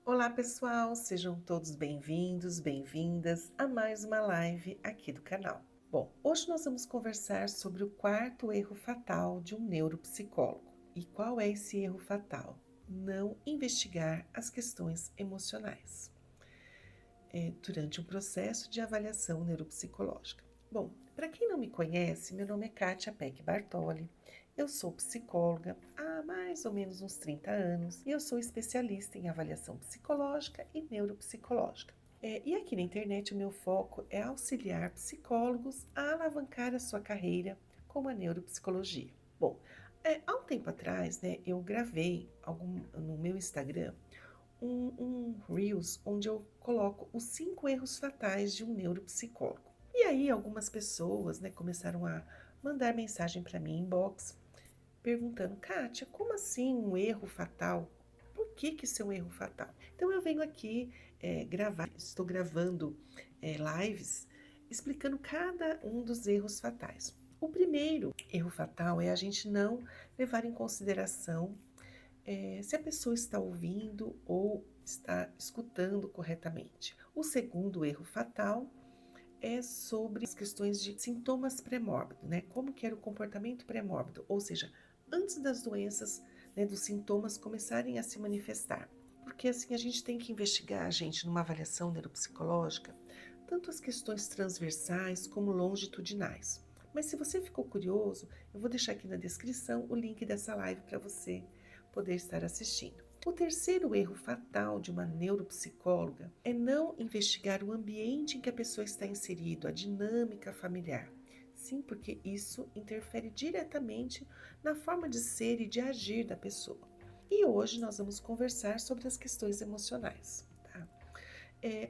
Olá pessoal, sejam todos bem-vindos, bem-vindas a mais uma live aqui do canal. Bom, hoje nós vamos conversar sobre o quarto erro fatal de um neuropsicólogo. E qual é esse erro fatal? Não investigar as questões emocionais durante um processo de avaliação neuropsicológica. Bom, para quem não me conhece, meu nome é Kátia Peck Bartoli, eu sou psicóloga há mais ou menos uns 30 anos e eu sou especialista em avaliação psicológica e neuropsicológica. E aqui na internet o meu foco é auxiliar psicólogos a alavancar a sua carreira com a neuropsicologia. Bom, há um tempo atrás, eu gravei no meu Instagram um Reels onde eu coloco os 5 erros fatais de um neuropsicólogo. E aí algumas pessoas, começaram a mandar mensagem para mim em inbox, perguntando: Kátia, como assim um erro fatal? Por que isso é um erro fatal? Então eu venho aqui estou gravando lives explicando cada um dos erros fatais. O primeiro erro fatal é a gente não levar em consideração se a pessoa está ouvindo ou está escutando corretamente. O segundo erro fatal é sobre as questões de sintomas pré-mórbidos, Como que era o comportamento pré-mórbido, ou seja, antes das doenças, dos sintomas começarem a se manifestar. Porque assim a gente tem que investigar, gente, numa avaliação neuropsicológica, tanto as questões transversais como longitudinais. Mas se você ficou curioso, eu vou deixar aqui na descrição o link dessa live para você poder estar assistindo. O terceiro erro fatal de uma neuropsicóloga é não investigar o ambiente em que a pessoa está inserida, a dinâmica familiar. Sim, porque isso interfere diretamente na forma de ser e de agir da pessoa. E hoje nós vamos conversar sobre as questões emocionais. Tá?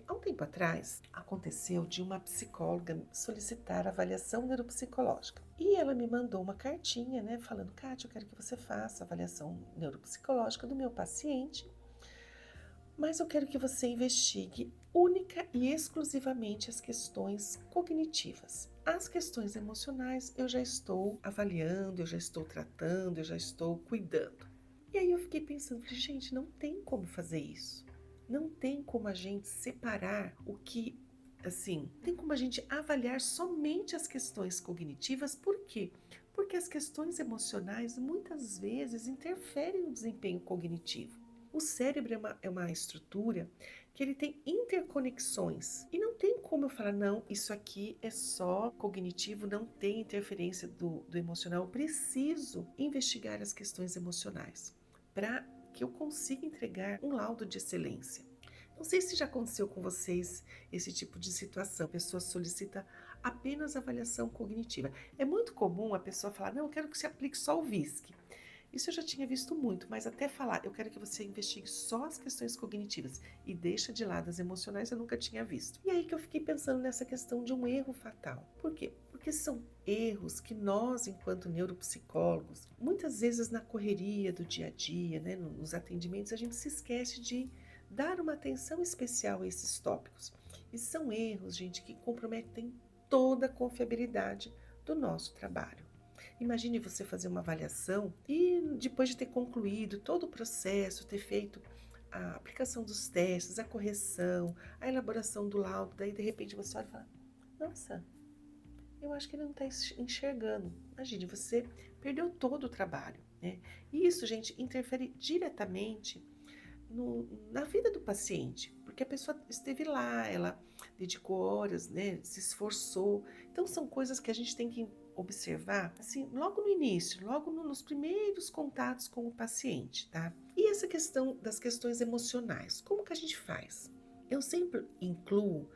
Há um tempo atrás, aconteceu de uma psicóloga solicitar avaliação neuropsicológica. E ela me mandou uma cartinha, falando: Kátia, eu quero que você faça a avaliação neuropsicológica do meu paciente, mas eu quero que você investigue única e exclusivamente as questões cognitivas. As questões emocionais eu já estou avaliando, eu já estou tratando, eu já estou cuidando. E aí eu fiquei pensando, falei, gente, não tem como fazer isso. Não tem como a gente separar o que, assim, tem como a gente avaliar somente as questões cognitivas. Por quê? Porque as questões emocionais muitas vezes interferem no desempenho cognitivo. O cérebro é uma estrutura que ele tem interconexões e não tem como eu falar, não, isso aqui é só cognitivo, não tem interferência do emocional. Eu preciso investigar as questões emocionais para que eu consiga entregar um laudo de excelência. Não sei se já aconteceu com vocês esse tipo de situação. A pessoa solicita apenas avaliação cognitiva. É muito comum a pessoa falar, não, eu quero que você aplique só o VISC. Isso eu já tinha visto muito, mas até falar, eu quero que você investigue só as questões cognitivas e deixa de lado as emocionais, eu nunca tinha visto. E aí que eu fiquei pensando nessa questão de um erro fatal. Por quê? Porque são erros que nós, enquanto neuropsicólogos, muitas vezes na correria do dia a dia, nos atendimentos, a gente se esquece de dar uma atenção especial a esses tópicos. E são erros, gente, que comprometem toda a confiabilidade do nosso trabalho. Imagine você fazer uma avaliação e depois de ter concluído todo o processo, ter feito a aplicação dos testes, a correção, a elaboração do laudo, daí de repente você olha e fala, nossa, eu acho que ele não está enxergando. Imagine, você perdeu todo o trabalho, E isso, gente, interfere diretamente na vida do paciente, porque a pessoa esteve lá, ela dedicou horas, se esforçou. Então são coisas que a gente tem que observar, assim, logo no início, logo nos primeiros contatos com o paciente, tá? E essa questão das questões emocionais, como que a gente faz? Eu sempre incluo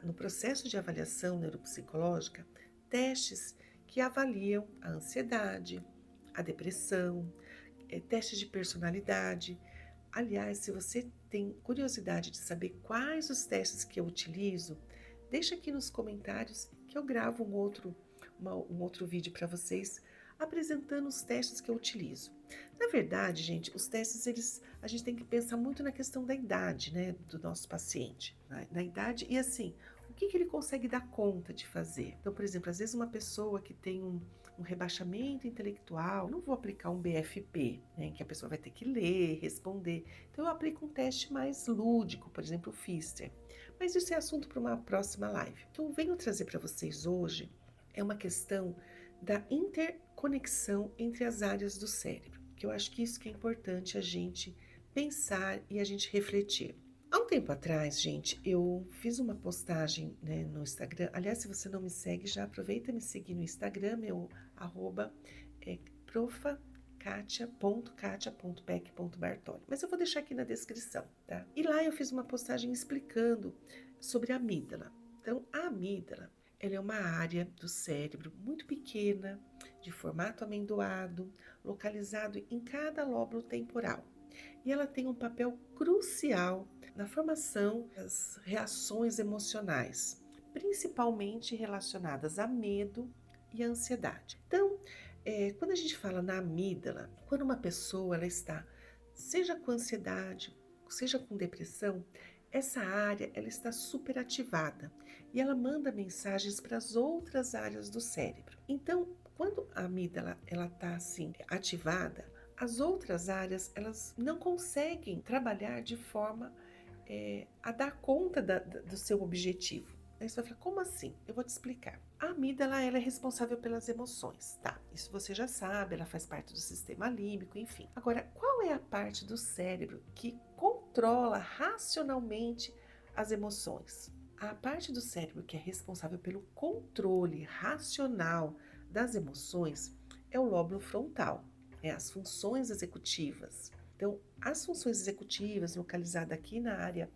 no processo de avaliação neuropsicológica testes que avaliam a ansiedade, a depressão, testes de personalidade. Aliás, se você tem curiosidade de saber quais os testes que eu utilizo, deixa aqui nos comentários que eu gravo um outro vídeo para vocês apresentando os testes que eu utilizo. Na verdade, gente, os testes, a gente tem que pensar muito na questão da idade, do nosso paciente. Na idade e assim, o que ele consegue dar conta de fazer. Então, por exemplo, às vezes uma pessoa que tem um rebaixamento intelectual, eu não vou aplicar um BFP, né, em que a pessoa vai ter que ler, responder. Então eu aplico um teste mais lúdico, por exemplo, o Pfister. Mas isso é assunto para uma próxima live. O que eu venho trazer para vocês hoje é uma questão da interconexão entre as áreas do cérebro, que eu acho que isso que é importante a gente pensar e a gente refletir. Há um tempo atrás, gente, eu fiz uma postagem, né, no Instagram. Aliás, se você não me segue, já aproveita e me seguir no Instagram, meu arroba é profa.katia.peck.bartoli. Mas eu vou deixar aqui na descrição, tá? E lá eu fiz uma postagem explicando sobre a amígdala. Então, a amígdala, ela é uma área do cérebro muito pequena, de formato amendoado, localizado em cada lóbulo temporal. E ela tem um papel crucial na formação das reações emocionais, principalmente relacionadas a medo e a ansiedade. Então, quando a gente fala na amígdala, quando uma pessoa ela está, seja com ansiedade, seja com depressão, essa área ela está superativada e ela manda mensagens para as outras áreas do cérebro. Então, quando a amígdala ela está assim ativada, as outras áreas elas não conseguem trabalhar de forma a dar conta do seu objetivo. Aí você vai falar, como assim? Eu vou te explicar. A amígdala ela é responsável pelas emoções, tá? Isso você já sabe, ela faz parte do sistema límbico, enfim. Agora, qual é a parte do cérebro que controla racionalmente as emoções? A parte do cérebro que é responsável pelo controle racional das emoções é o lóbulo frontal, as funções executivas. Então, as funções executivas localizadas aqui na área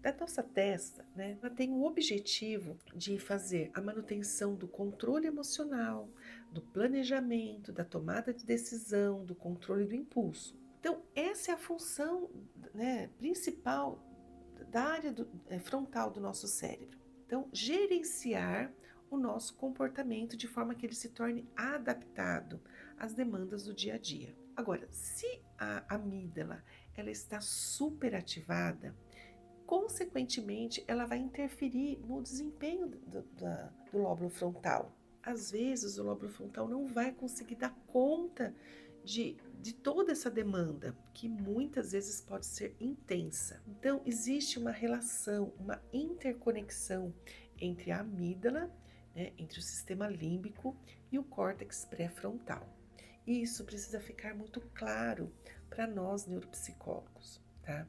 da nossa testa, né, ela tem o objetivo de fazer a manutenção do controle emocional, do planejamento, da tomada de decisão, do controle do impulso. Então, essa é a função, né, principal da área frontal do nosso cérebro. Então, gerenciar o nosso comportamento de forma que ele se torne adaptado às demandas do dia a dia. Agora, se a amígdala ela está superativada, consequentemente, ela vai interferir no desempenho do lóbulo frontal. Às vezes, o lóbulo frontal não vai conseguir dar conta de toda essa demanda, que muitas vezes pode ser intensa. Então, existe uma relação, uma interconexão entre a amígdala, né, entre o sistema límbico e o córtex pré-frontal. E isso precisa ficar muito claro para nós neuropsicólogos, tá?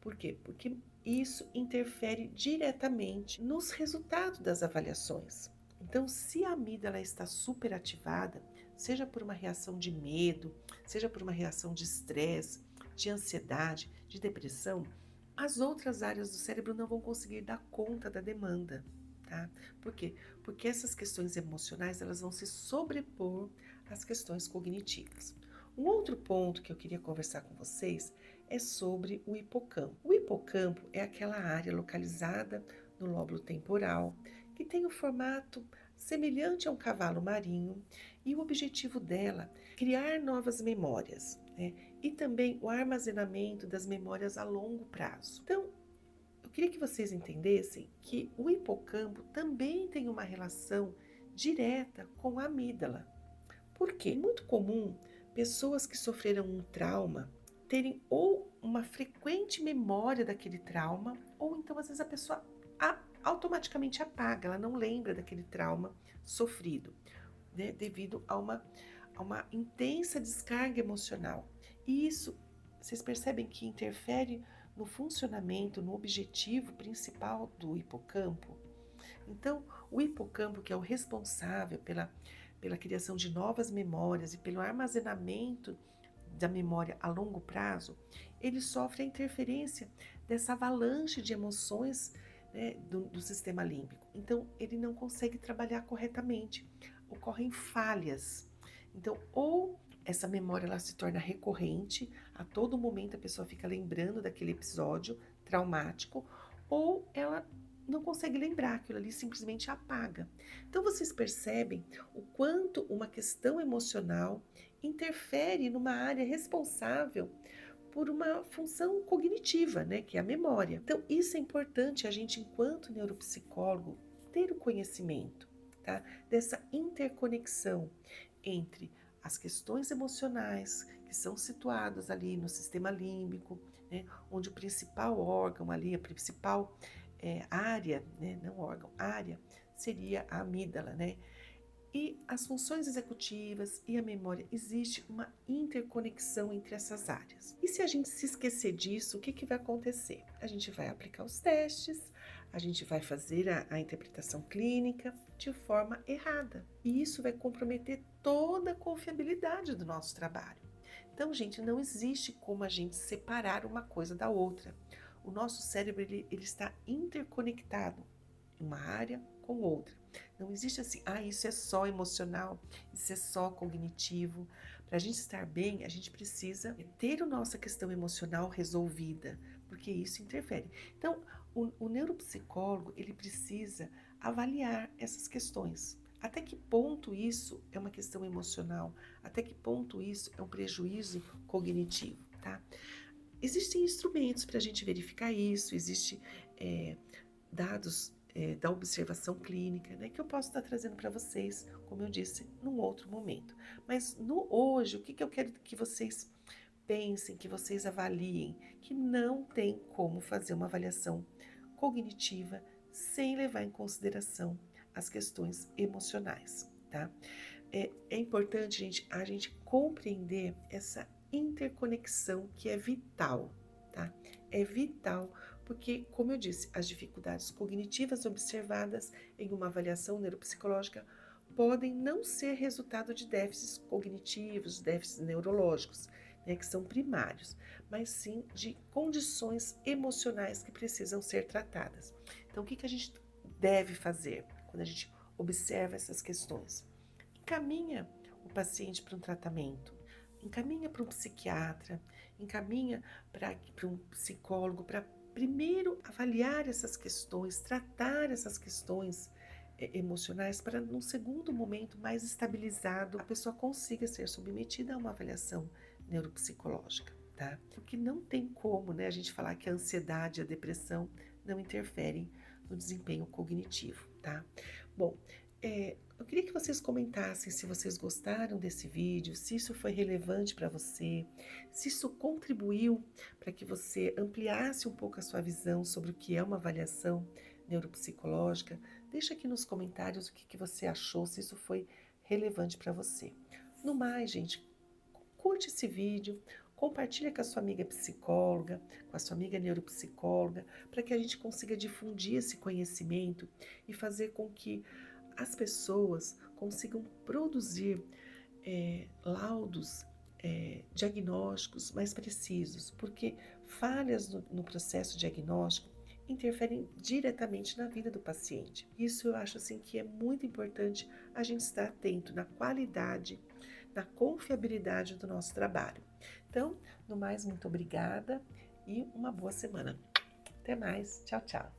Por quê? Porque isso interfere diretamente nos resultados das avaliações. Então, se a amígdala está superativada, seja por uma reação de medo, seja por uma reação de estresse, de ansiedade, de depressão, as outras áreas do cérebro não vão conseguir dar conta da demanda, tá? Por quê? Porque essas questões emocionais, elas vão se sobrepor às questões cognitivas. Um outro ponto que eu queria conversar com vocês é sobre o hipocampo. O hipocampo é aquela área localizada no lóbulo temporal que tem o formato semelhante a um cavalo marinho e o objetivo dela é criar novas memórias, né? E também o armazenamento das memórias a longo prazo. Então, eu queria que vocês entendessem que o hipocampo também tem uma relação direta com a amígdala. Por quê? É muito comum pessoas que sofreram um trauma terem ou uma frequente memória daquele trauma, ou então às vezes a pessoa automaticamente apaga, ela não lembra daquele trauma sofrido, né, devido a uma intensa descarga emocional. E isso, vocês percebem que interfere no funcionamento, no objetivo principal do hipocampo? Então, o hipocampo, que é o responsável pela criação de novas memórias e pelo armazenamento da memória a longo prazo, ele sofre a interferência dessa avalanche de emoções, né, do sistema límbico. Então, ele não consegue trabalhar corretamente, ocorrem falhas. Então, ou essa memória ela se torna recorrente, a todo momento a pessoa fica lembrando daquele episódio traumático, ou ela não consegue lembrar, aquilo ali simplesmente apaga. Então vocês percebem o quanto uma questão emocional interfere numa área responsável por uma função cognitiva, né, que é a memória. Então isso é importante a gente, enquanto neuropsicólogo, ter o conhecimento. tá? Dessa interconexão entre as questões emocionais que são situadas ali no sistema límbico, né? Onde o principal órgão ali, a principal área, né? Não órgão, área, seria a amígdala, né? E as funções executivas e a memória, existe uma interconexão entre essas áreas. E se a gente se esquecer disso, o que vai acontecer? A gente vai aplicar os testes, a gente vai fazer a interpretação clínica de forma errada. E isso vai comprometer toda a confiabilidade do nosso trabalho. Então, gente, não existe como a gente separar uma coisa da outra. O nosso cérebro ele está interconectado, uma área com outra. Não existe assim, isso é só emocional, isso é só cognitivo. Para a gente estar bem, a gente precisa ter a nossa questão emocional resolvida, porque isso interfere. Então, o neuropsicólogo, ele precisa avaliar essas questões. Até que ponto isso é uma questão emocional? Até que ponto isso é um prejuízo cognitivo, tá? Existem instrumentos para a gente verificar isso, existem dados da observação clínica, né, que eu posso estar trazendo para vocês, como eu disse, num outro momento. Mas no hoje, o que eu quero que vocês pensem, que vocês avaliem, que não tem como fazer uma avaliação cognitiva sem levar em consideração as questões emocionais, tá? É importante, gente, a gente compreender essa interconexão que é vital, tá? É vital porque, como eu disse, as dificuldades cognitivas observadas em uma avaliação neuropsicológica podem não ser resultado de déficits cognitivos, déficits neurológicos, né, que são primários, mas sim de condições emocionais que precisam ser tratadas. Então, o que a gente deve fazer quando a gente observa essas questões? Encaminha o paciente para um tratamento, encaminha para um psiquiatra, encaminha para um psicólogo, para primeiro avaliar essas questões, tratar essas questões emocionais, para num segundo momento mais estabilizado a pessoa consiga ser submetida a uma avaliação neuropsicológica, tá? Porque não tem como, né, a gente falar que a ansiedade e a depressão não interferem no desempenho cognitivo, tá? Bom, eu queria que vocês comentassem se vocês gostaram desse vídeo, se isso foi relevante para você, se isso contribuiu para que você ampliasse um pouco a sua visão sobre o que é uma avaliação neuropsicológica. Deixa aqui nos comentários o que você achou, se isso foi relevante para você. No mais, gente, curte esse vídeo, compartilha com a sua amiga psicóloga, com a sua amiga neuropsicóloga, para que a gente consiga difundir esse conhecimento e fazer com que as pessoas consigam produzir laudos, diagnósticos mais precisos, porque falhas no processo diagnóstico interferem diretamente na vida do paciente. Isso eu acho assim que é muito importante a gente estar atento na qualidade, na confiabilidade do nosso trabalho. Então, no mais, muito obrigada e uma boa semana. Até mais. Tchau, tchau.